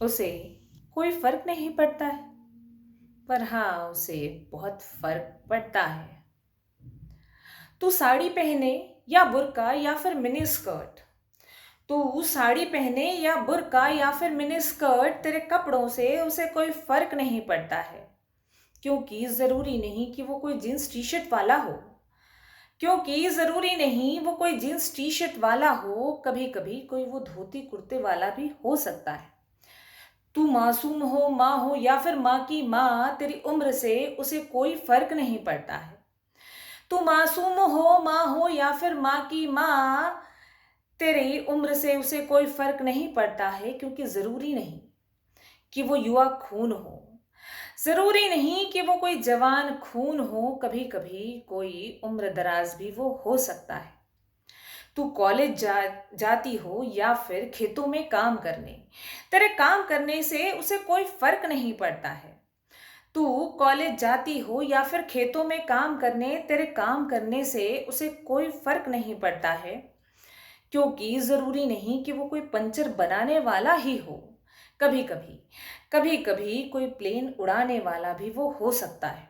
उसे कोई फर्क नहीं पड़ता है, पर हाँ उसे बहुत फर्क पड़ता है। तू साड़ी पहने या बुर्का या फिर मिनी स्कर्ट, तू साड़ी पहने या बुर्का या फिर मिनी स्कर्ट, तेरे कपड़ों से उसे कोई फर्क नहीं पड़ता है। क्योंकि जरूरी नहीं कि वो कोई जींस टी शर्ट वाला हो, क्योंकि जरूरी नहीं वो कोई जींस टी शर्ट वाला हो, कभी कभी कोई वो धोती कुर्ते वाला भी हो सकता है। तू मासूम हो, माँ हो या फिर माँ की माँ, तेरी उम्र से उसे कोई फर्क नहीं पड़ता है। तू मासूम हो, माँ हो या फिर माँ की माँ, तेरी उम्र से उसे कोई फर्क नहीं पड़ता है। क्योंकि जरूरी नहीं कि वो युवा खून हो, जरूरी नहीं कि वो कोई जवान खून हो, कभी कभी कोई उम्र दराज भी वो हो सकता है। तू कॉलेज जाती हो या फिर खेतों में काम करने, तेरे काम करने से उसे कोई फर्क नहीं पड़ता है। तू कॉलेज जाती हो या फिर खेतों में काम करने, तेरे काम करने से उसे कोई फर्क नहीं पड़ता है। क्योंकि जरूरी नहीं कि वो कोई पंचर बनाने वाला ही हो, कभी कभी कोई प्लेन उड़ाने वाला भी वो हो सकता है।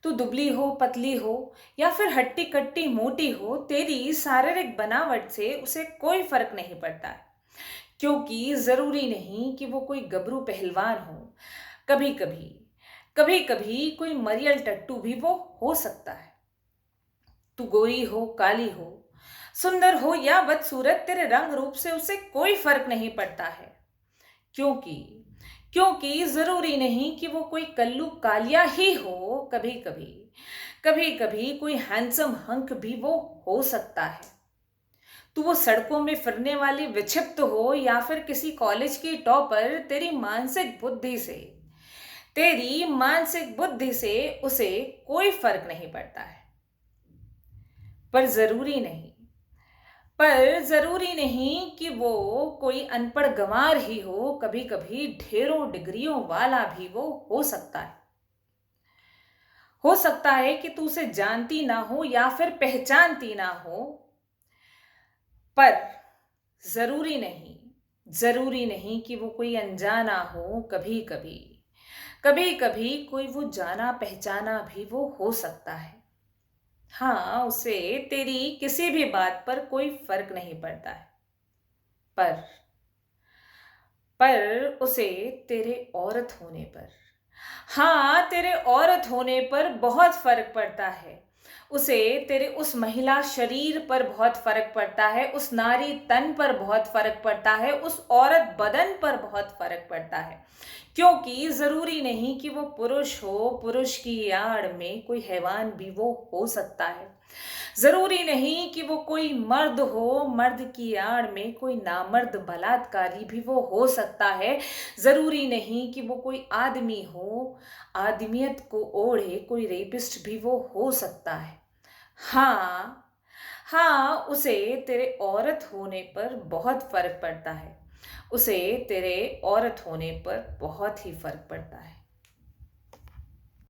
तू दुबली हो, पतली हो या फिर हट्टी कट्टी मोटी हो, तेरी शारीरिक बनावट से उसे कोई फर्क नहीं पड़ता है। क्योंकि जरूरी नहीं कि वो कोई गबरू पहलवान हो, कभी कभी कभी कभी कोई मरियल टट्टू भी वो हो सकता है। तू गोरी हो, काली हो, सुंदर हो या बदसूरत, तेरे रंग रूप से उसे कोई फर्क नहीं पड़ता है। क्योंकि क्योंकि जरूरी नहीं कि वो कोई कल्लू कालिया ही हो, कभी कभी कोई हैंडसम हंक भी वो हो सकता है। तू वो सड़कों में फिरने वाली विक्षिप्त हो या फिर किसी कॉलेज की टॉपर, तेरी मानसिक बुद्धि से उसे कोई फर्क नहीं पड़ता है। पर जरूरी नहीं पर जरूरी नहीं कि वो कोई अनपढ़ गंवार ही हो, कभी कभी ढेरों डिग्रियों वाला भी वो हो सकता है कि तू उसे जानती ना हो या फिर पहचानती ना हो। पर जरूरी नहीं कि वो कोई अनजाना हो, कभी कभी कोई वो जाना पहचाना भी वो हो सकता है। हाँ, उसे तेरी किसी भी बात पर कोई फर्क नहीं पड़ता है, पर उसे तेरे औरत होने पर, हाँ तेरे औरत होने पर बहुत फर्क पड़ता है। उसे तेरे उस महिला शरीर पर बहुत फर्क पड़ता है, उस नारी तन पर बहुत फर्क पड़ता है, उस औरत बदन पर बहुत फर्क पड़ता है। क्योंकि जरूरी नहीं कि वो पुरुष हो, पुरुष की आड़ में कोई हैवान भी वो हो सकता है। जरूरी नहीं कि वो कोई मर्द हो, मर्द की आड़ में कोई नामर्द बलात्कारी भी वो हो सकता है। जरूरी नहीं कि वो कोई आदमी हो, आदमियत को ओढ़े कोई रेपिस्ट भी वो हो सकता है। हाँ, हाँ उसे तेरे औरत होने पर बहुत फर्क पड़ता है, उसे तेरे औरत होने पर बहुत ही फर्क पड़ता है।